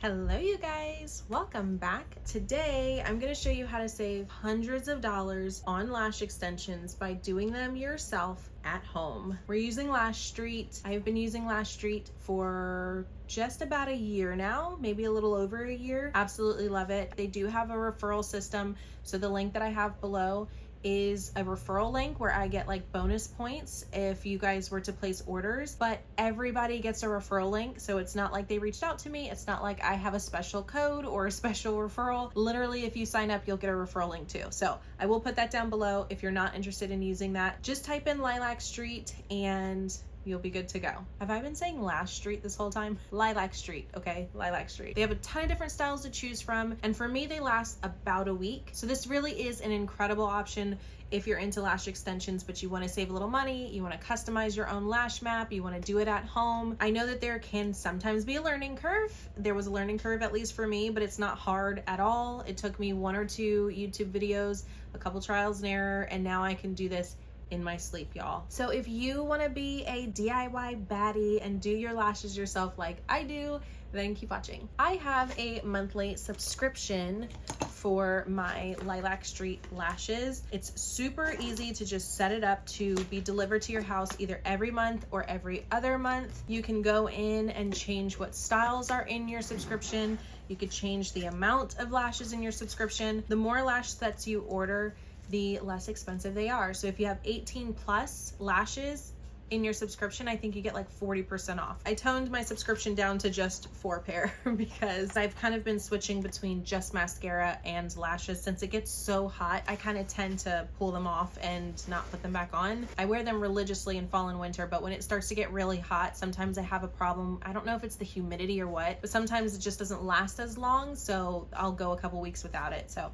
Hello you guys, welcome back. Today I'm going to show you how to save hundreds of dollars on lash extensions by doing them yourself at home. We're using Lash Street. I've been using Lash Street for just about a year now, maybe a little over a year. Absolutely love it. They do have a referral system, so the link that I have below is a referral link where I get like bonus points if you guys were to place orders, but everybody gets a referral link, so it's not like they reached out to me. It's not like I have a special code or a special referral. Literally, if you sign up, you'll get a referral link too. So I will put that down below. If you're not interested in using that, just type in Lilac Street and you'll be good to go. Have I been saying Lash Street this whole time? Lilac Street, okay? Lilac Street. They have a ton of different styles to choose from, and for me, they last about a week. So this really is an incredible option if you're into lash extensions, but you want to save a little money, you want to customize your own lash map, you want to do it at home. I know that there can sometimes be a learning curve. There was a learning curve, at least for me, but it's not hard at all. It took me 1 or 2 YouTube videos, a couple trials and error, and now I can do this in my sleep, y'all. So if you want to be a DIY baddie and do your lashes yourself like I do, then keep watching. I have a monthly subscription for my Lilac Street lashes. It's super easy to just set it up to be delivered to your house either every month or every other month. You can go in and change what styles are in your subscription. You could change the amount of lashes in your subscription. The more lash sets you order, the less expensive they are. So if you have 18 plus lashes in your subscription, I think you get like 40% off. I toned my subscription down to just 4 pair because I've kind of been switching between just mascara and lashes. Since it gets so hot, I kind of tend to pull them off and not put them back on. I wear them religiously in fall and winter, but when it starts to get really hot, sometimes I have a problem. I don't know if it's the humidity or what, but sometimes it just doesn't last as long, so I'll go a couple weeks without it. So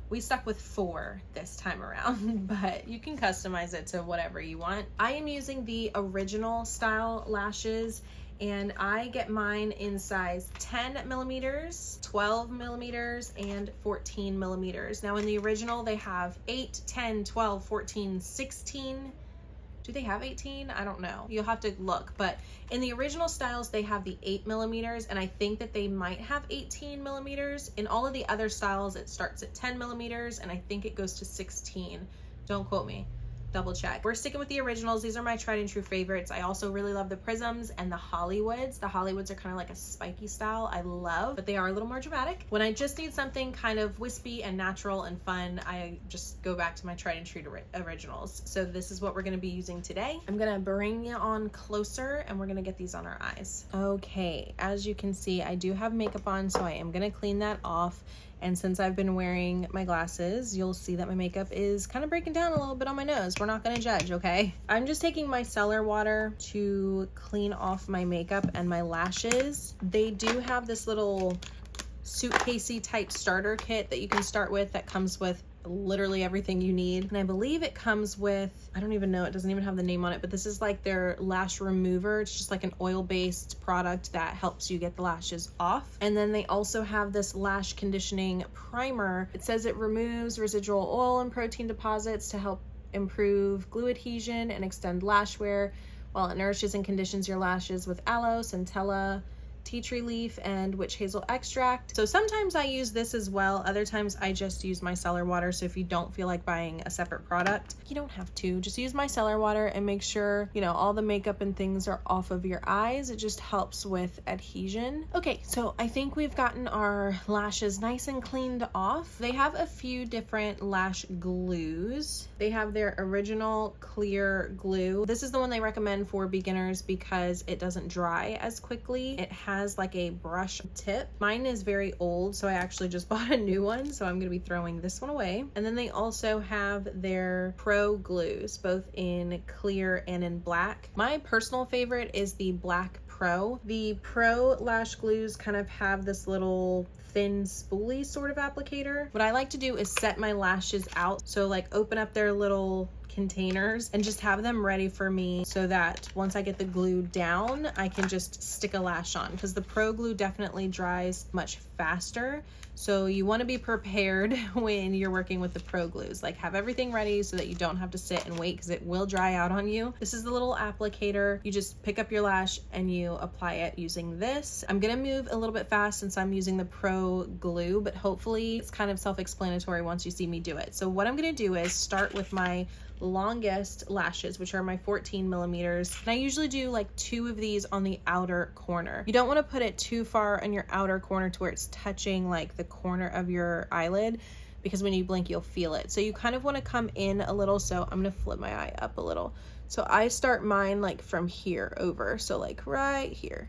we stuck with 4 this time around, but you can customize it to whatever you want. I am using the original style lashes, and I get mine in size 10 millimeters, 12 millimeters, and 14 millimeters. Now in the original, they have 8, 10, 12, 14, 16. Do they have 18? I don't know. You'll have to look, but in the original styles, they have the 8 millimeters, and I think that they might have 18 millimeters. In all of the other styles, it starts at 10 millimeters, and I think it goes to 16. Don't quote me. Double check. We're sticking with the originals. These are my tried and true favorites. I also really love the Prisms and the Hollywoods. The Hollywoods are kind of like a spiky style I love, but they are a little more dramatic. When I just need something kind of wispy and natural and fun, I just go back to my tried and true originals. So this is what we're going to be using today. I'm going to bring you on closer and we're going to get these on our eyes. Okay, as you can see, I do have makeup on, so I am going to clean that off. And since I've been wearing my glasses, you'll see that my makeup is kind of breaking down a little bit on my nose. We're not gonna judge, okay? I'm just taking my micellar water to clean off my makeup and my lashes. They do have this little suitcasey type starter kit that you can start with that comes with literally everything you need. And I believe it comes with, I don't even know, it doesn't even have the name on it, but this is like their lash remover. It's just like an oil-based product that helps you get the lashes off. And then they also have this lash conditioning primer. It says it removes residual oil and protein deposits to help improve glue adhesion and extend lash wear, while it nourishes and conditions your lashes with aloe, centella, tea tree leaf, and witch hazel extract. So sometimes I use this as well. Other times I just use my micellar water. So if you don't feel like buying a separate product, you don't have to. Just use my micellar water and make sure, you know, all the makeup and things are off of your eyes. It just helps with adhesion. Okay, so I think we've gotten our lashes nice and cleaned off. They have a few different lash glues. They have their original clear glue. This is the one they recommend for beginners because it doesn't dry as quickly. It has like a brush tip. Mine is very old, so I actually just bought a new one, so I'm gonna be throwing this one away. And then they also have their Pro glues, both in clear and in black. My personal favorite is the Black Pro. The Pro lash glues kind of have this little thin spoolie sort of applicator. What I like to do is set my lashes out, so like open up their little containers and just have them ready for me so that once I get the glue down, I can just stick a lash on, because the Pro Glue definitely dries much faster. So you want to be prepared when you're working with the Pro Glues. Like, have everything ready so that you don't have to sit and wait, because it will dry out on you. This is the little applicator. You just pick up your lash and you apply it using this. I'm gonna move a little bit fast since I'm using the Pro Glue, but hopefully it's kind of self-explanatory once you see me do it. So what I'm gonna do is start with my longest lashes, which are my 14 millimeters. And I usually do like 2 of these on the outer corner. You don't want to put it too far on your outer corner to where it's touching like the corner of your eyelid, because when you blink you'll feel it. So you kind of want to come in a little. So I'm gonna flip my eye up a little. So I start mine like from here over, so like right here.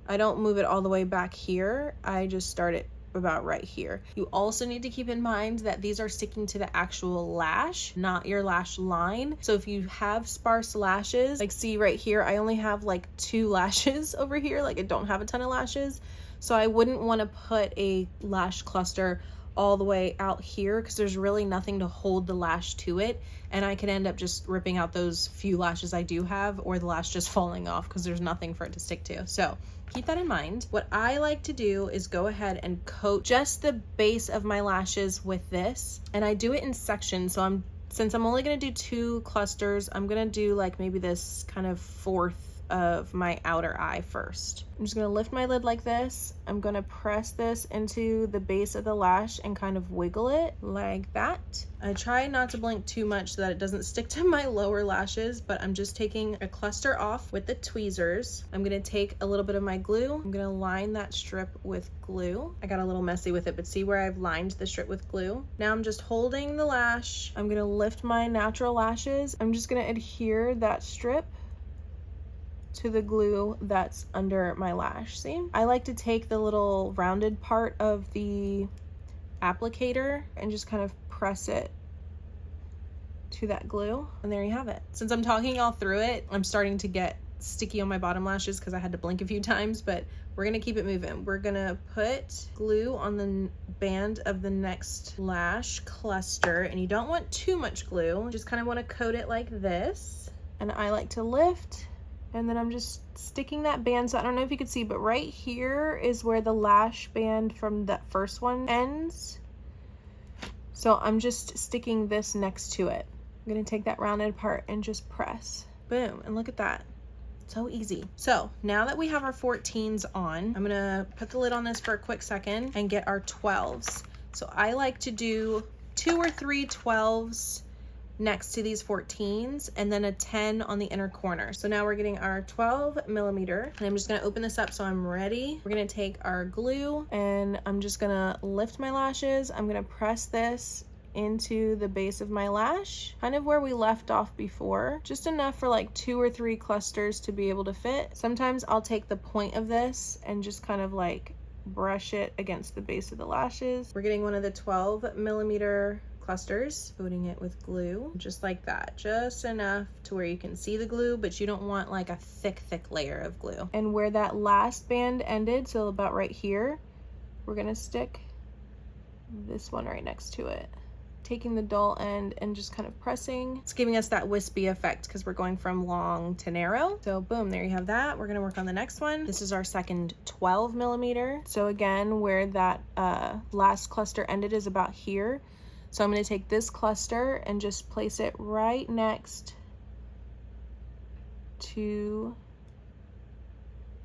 I don't move it all the way back here. I just start it about right here. You also need to keep in mind that these are sticking to the actual lash, not your lash line. So if you have sparse lashes, like see right here, I only have like 2 lashes over here. Like I don't have a ton of lashes. So I wouldn't want to put a lash cluster all the way out here, because there's really nothing to hold the lash to it, and I could end up just ripping out those few lashes I do have, or the lash just falling off because there's nothing for it to stick to. So keep that in mind. What I like to do is go ahead and coat just the base of my lashes with this, and I do it in sections. So since I'm only gonna do 2 clusters, I'm gonna do like maybe this kind of 4th of my outer eye first. I'm just gonna lift my lid like this. I'm gonna press this into the base of the lash and kind of wiggle it like that. I try not to blink too much so that it doesn't stick to my lower lashes, but I'm just taking a cluster off with the tweezers. I'm gonna take a little bit of my glue. I'm gonna line that strip with glue. I got a little messy with it, but see where I've lined the strip with glue? Now I'm just holding the lash. I'm gonna lift my natural lashes. I'm just gonna adhere that strip to the glue that's under my lash. See? I like to take the little rounded part of the applicator and just kind of press it to that glue, and there you have it. Since I'm talking all through it, I'm starting to get sticky on my bottom lashes because I had to blink a few times, but we're gonna keep it moving. We're gonna put glue on the band of the next lash cluster, and you don't want too much glue. You just kind of want to coat it like this. And I like to lift, and then I'm just sticking that band. So I don't know if you can see, but right here is where the lash band from that first one ends. So I'm just sticking this next to it. I'm gonna take that rounded part and just press. Boom, and look at that. So easy. So now that we have our 14s on, I'm gonna put the lid on this for a quick second and get our 12s. So I like to do 2 or 3 12s next to these 14s, and then a 10 on the inner corner. So now we're getting our 12 millimeter, and I'm just gonna open this up so I'm ready. We're gonna take our glue, and I'm just gonna lift my lashes. I'm gonna press this into the base of my lash, kind of where we left off before, just enough for like 2 or 3 clusters to be able to fit. Sometimes I'll take the point of this and just kind of like brush it against the base of the lashes. We're getting one of the 12 millimeter clusters, coating it with glue, just like that, just enough to where you can see the glue, but you don't want like a thick layer of glue. And where that last band ended, so about right here, we're gonna stick this one right next to it, taking the dull end and just kind of pressing. It's giving us that wispy effect because we're going from long to narrow. So boom, there you have that. We're gonna work on the next one. This is our second 12 millimeter. So again, where that last cluster ended is about here. So I'm gonna take this cluster and just place it right next to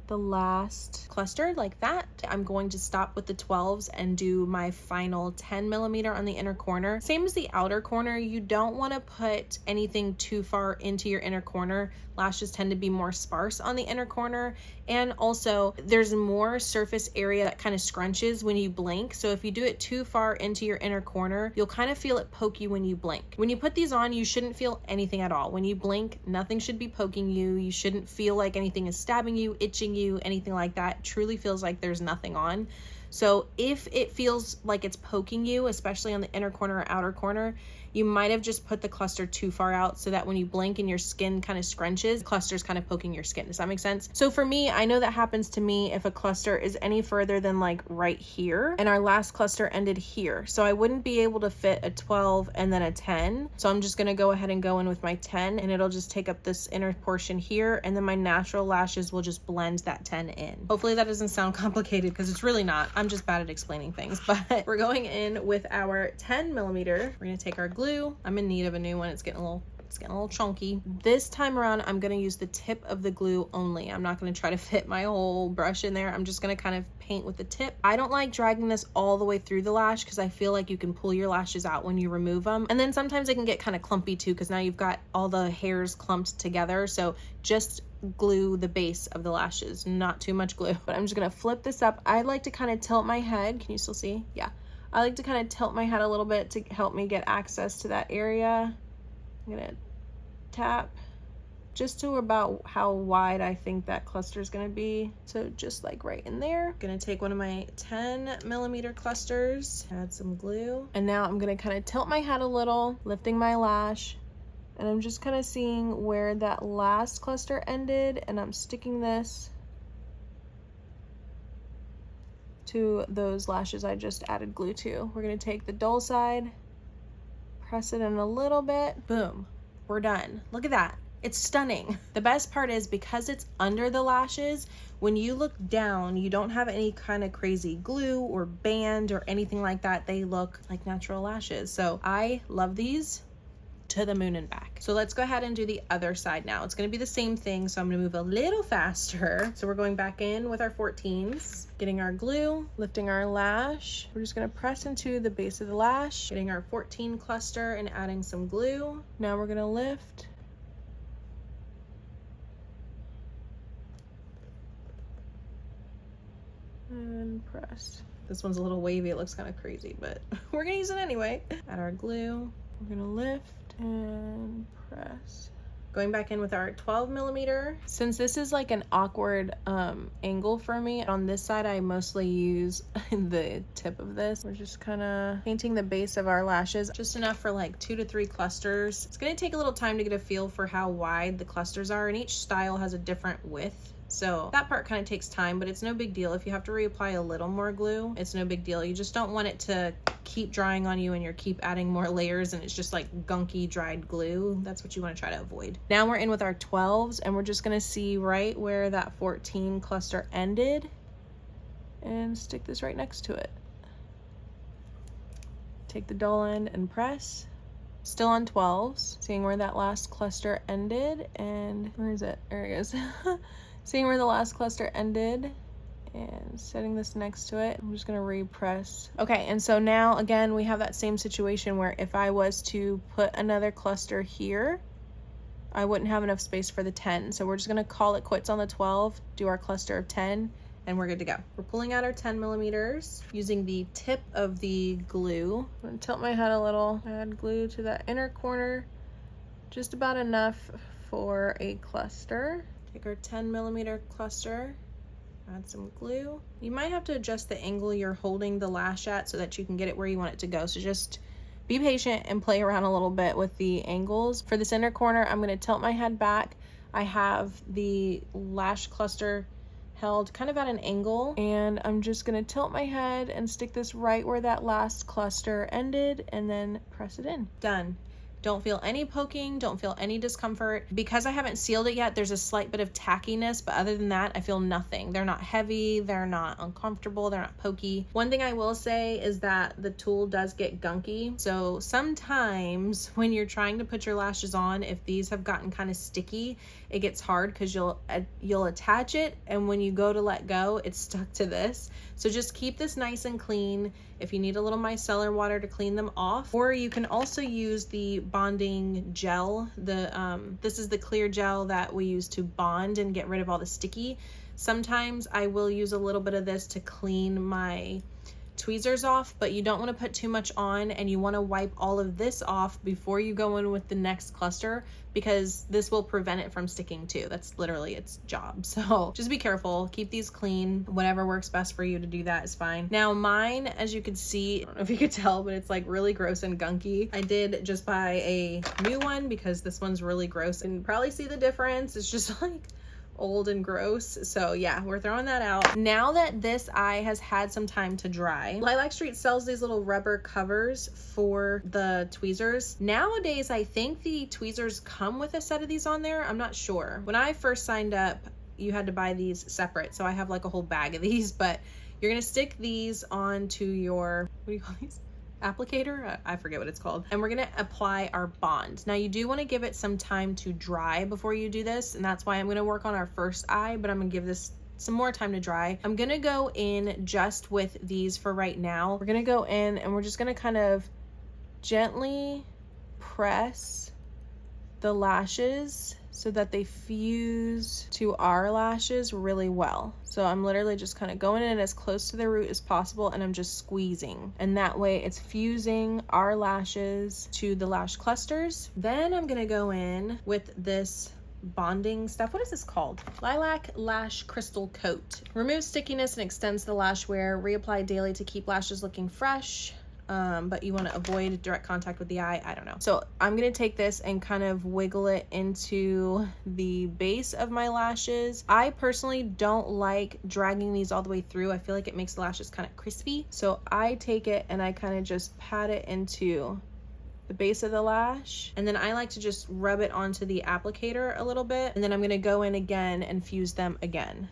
the last cluster like that. I'm going to stop with the 12s and do my final 10 millimeter on the inner corner. Same as the outer corner, you don't want to put anything too far into your inner corner. Lashes tend to be more sparse on the inner corner, and also there's more surface area that kind of scrunches when you blink. So if you do it too far into your inner corner, you'll kind of feel it poke you when you blink. When you put these on, you shouldn't feel anything at all. When you blink, nothing should be poking you. You shouldn't feel like anything is stabbing you, itching you, anything like that. It truly feels like there's nothing on. So if it feels like it's poking you, especially on the inner corner or outer corner, you might have just put the cluster too far out so that when you blink and your skin kind of scrunches, the cluster's kind of poking your skin. Does that make sense? So for me, I know that happens to me if a cluster is any further than like right here, and our last cluster ended here. So I wouldn't be able to fit a 12 and then a 10. So I'm just gonna go ahead and go in with my 10, and it'll just take up this inner portion here, and then my natural lashes will just blend that 10 in. Hopefully that doesn't sound complicated, because it's really not. I'm just bad at explaining things. But we're going in with our 10 millimeter. We're gonna take our glue. I'm in need of a new one. It's getting a little chunky. This time around, I'm gonna use the tip of the glue only. I'm not gonna try to fit my whole brush in there. I'm just gonna kind of paint with the tip. I don't like dragging this all the way through the lash because I feel like you can pull your lashes out when you remove them. And then sometimes they can get kind of clumpy too, because now you've got all the hairs clumped together. So just glue the base of the lashes, not too much glue. But I'm just gonna flip this up. I like to kind of tilt my head. Can you still see? Yeah. I like to kind of tilt my head a little bit to help me get access to that area. I'm gonna tap just to about how wide I think that cluster is gonna be. So just like right in there. Gonna take one of my 10 millimeter clusters, add some glue. And now I'm gonna kind of tilt my head a little, lifting my lash. And I'm just kind of seeing where that last cluster ended, and I'm sticking this to those lashes I just added glue to. We're gonna take the dull side, press it in a little bit, boom, we're done. Look at that, it's stunning. The best part is because it's under the lashes, when you look down, you don't have any kind of crazy glue or band or anything like that. They look like natural lashes. So I love these to the moon and back. So let's go ahead and do the other side now. It's gonna be the same thing, so I'm gonna move a little faster. So we're going back in with our 14s, getting our glue, lifting our lash. We're just gonna press into the base of the lash, getting our 14 cluster and adding some glue. Now we're gonna lift. And press. This one's a little wavy, it looks kind of crazy, but we're gonna use it anyway. Add our glue, we're gonna lift and press. Going back in with our 12 millimeter. Since this is like an awkward angle for me, on this side I mostly use the tip of this. We're just kind of painting the base of our lashes, just enough for like 2 to 3 clusters. It's gonna take a little time to get a feel for how wide the clusters are, and each style has a different width. So that part kind of takes time, but it's no big deal. If you have to reapply a little more glue, it's no big deal. You just don't want it to keep drying on you and you keep adding more layers and it's just like gunky dried glue. That's what you want to try to avoid. Now we're in with our 12s, and we're just going to see right where that 14 cluster ended and stick this right next to it. Take the dull end and press. Still on 12s, seeing where that last cluster ended, and where is it? There it goes. Seeing where the last cluster ended and setting this next to it. I'm just gonna repress. Okay, and so now again we have that same situation where if I was to put another cluster here, I wouldn't have enough space for the 10. So we're just gonna call it quits on the 12, do our cluster of 10, and we're good to go. We're pulling out our 10 millimeters using the tip of the glue. I'm gonna tilt my head a little, add glue to that inner corner, just about enough for a cluster. Take our 10 millimeter cluster, add some glue. You might have to adjust the angle you're holding the lash at so that you can get it where you want it to go. So just be patient and play around a little bit with the angles. For this inner corner, I'm gonna tilt my head back. I have the lash cluster held kind of at an angle, and I'm just gonna tilt my head and stick this right where that last cluster ended and then press it in. Done. Don't feel any poking, don't feel any discomfort. Because I haven't sealed it yet, there's a slight bit of tackiness, but other than that, I feel nothing. They're not heavy, they're not uncomfortable, they're not pokey. One thing I will say is that the tool does get gunky. So sometimes when you're trying to put your lashes on, if these have gotten kind of sticky, it gets hard because you'll attach it, and when you go to let go, it's stuck to this. So just keep this nice and clean. If you need a little micellar water to clean them off, or you can also use the bonding gel. This is the clear gel that we use to bond and get rid of all the sticky. Sometimes I will use a little bit of this to clean my tweezers off, but you don't want to put too much on, and you want to wipe all of this off before you go in with the next cluster, because this will prevent it from sticking too. That's literally its job. So just be careful, keep these clean. Whatever works best for you to do that is fine. Now mine, as you can see, I don't know if you could tell, but it's like really gross and gunky. I did just buy a new one because this one's really gross, and you can probably see the difference. It's just like old and gross. So yeah, we're throwing that out. Now that this eye has had some time to dry, Lilac Street sells these little rubber covers for the tweezers. Nowadays, I think the tweezers come with a set of these on there. I'm not sure. When I first signed up, you had to buy these separate. So I have like a whole bag of these, but you're gonna stick these onto your, what do you call these? Applicator? I forget what it's called. And we're gonna apply our bond. Now you do want to give it some time to dry before you do this, and that's why I'm gonna work on our first eye, but I'm gonna give this some more time to dry. I'm gonna go in just with these for right now. We're gonna go in and we're just gonna kind of gently press the lashes so that they fuse to our lashes really well. So I'm literally just kind of going in as close to the root as possible, and I'm just squeezing. And that way it's fusing our lashes to the lash clusters. Then I'm gonna go in with this bonding stuff. What is this called? Lilac Lash Crystal Coat. Removes stickiness and extends the lash wear. Reapply daily to keep lashes looking fresh. But you want to avoid direct contact with the eye. I don't know. So I'm going to take this and kind of wiggle it into the base of my lashes. I personally don't like dragging these all the way through. I feel like it makes the lashes kind of crispy. So I take it and I kind of just pat it into the base of the lash. And then I like to just rub it onto the applicator a little bit. And then I'm going to go in again and fuse them again.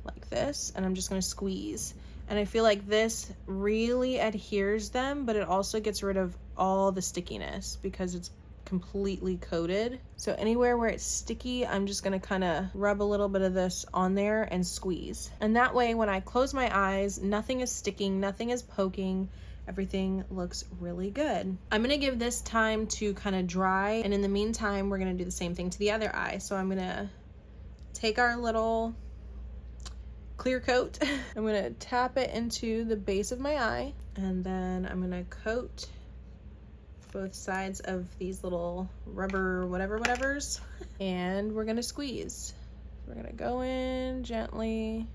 Like this. And I'm just going to squeeze. And I feel like this really adheres them, but it also gets rid of all the stickiness because it's completely coated. So anywhere where it's sticky, I'm just gonna kind of rub a little bit of this on there and squeeze. And that way, when I close my eyes, nothing is sticking, nothing is poking. Everything looks really good. I'm gonna give this time to kind of dry. And in the meantime, we're gonna do the same thing to the other eye. So I'm gonna take our little clear coat. I'm gonna tap it into the base of my eye, and then I'm gonna coat both sides of these little rubber whatevers, and we're gonna squeeze. We're gonna go in gently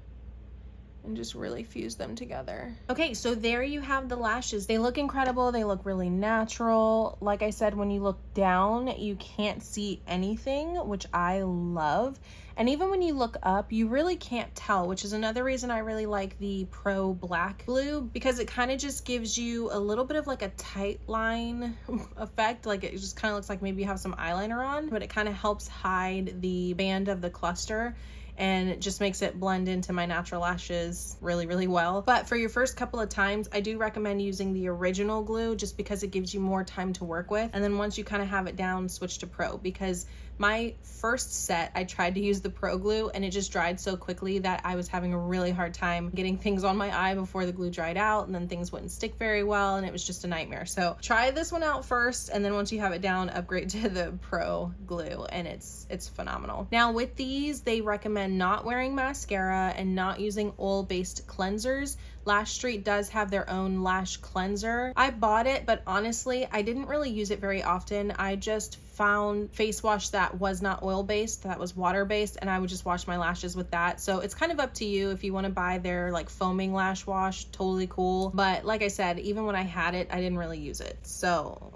and just really fuse them together. Okay, so there you have the lashes. They look incredible. They look really natural. Like I said, when you look down, you can't see anything, which I love. And even when you look up, you really can't tell, which is another reason I really like the Pro Black Glue, because it kind of just gives you a little bit of like a tight line effect. Like it just kind of looks like maybe you have some eyeliner on, but it kind of helps hide the band of the cluster, and it just makes it blend into my natural lashes really, really well. But for your first couple of times, I do recommend using the original glue just because it gives you more time to work with. And then once you kind of have it down, switch to Pro, because my first set, I tried to use the Pro glue and it just dried so quickly that I was having a really hard time getting things on my eye before the glue dried out, and then things wouldn't stick very well, and it was just a nightmare. So try this one out first, and then once you have it down, upgrade to the Pro glue, and it's phenomenal. Now with these, they recommend not wearing mascara and not using oil-based cleansers. Lash Street does have their own lash cleanser. I bought it, but honestly, I didn't really use it very often. I just found face wash that was not oil-based, that was water-based, and I would just wash my lashes with that. So it's kind of up to you if you want to buy their like foaming lash wash, totally cool. But like I said, even when I had it, I didn't really use it. So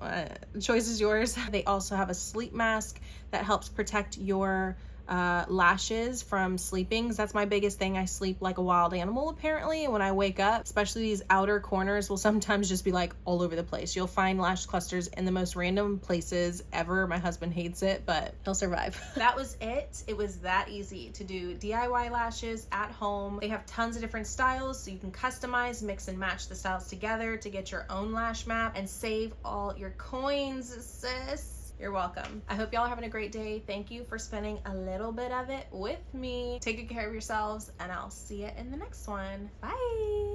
the choice is yours. They also have a sleep mask that helps protect your lashes from sleeping, 'cause that's my biggest thing. I sleep like a wild animal apparently, and when I wake up, especially these outer corners will sometimes just be like all over the place. You'll find lash clusters in the most random places ever. My husband hates it, but he'll survive. That was it. It was that easy to do DIY lashes at home. They have tons of different styles, so you can customize, mix and match the styles together to get your own lash map and save all your coins, sis. You're welcome. I hope y'all are having a great day. Thank you for spending a little bit of it with me. Take good care of yourselves, and I'll see you in the next one. Bye.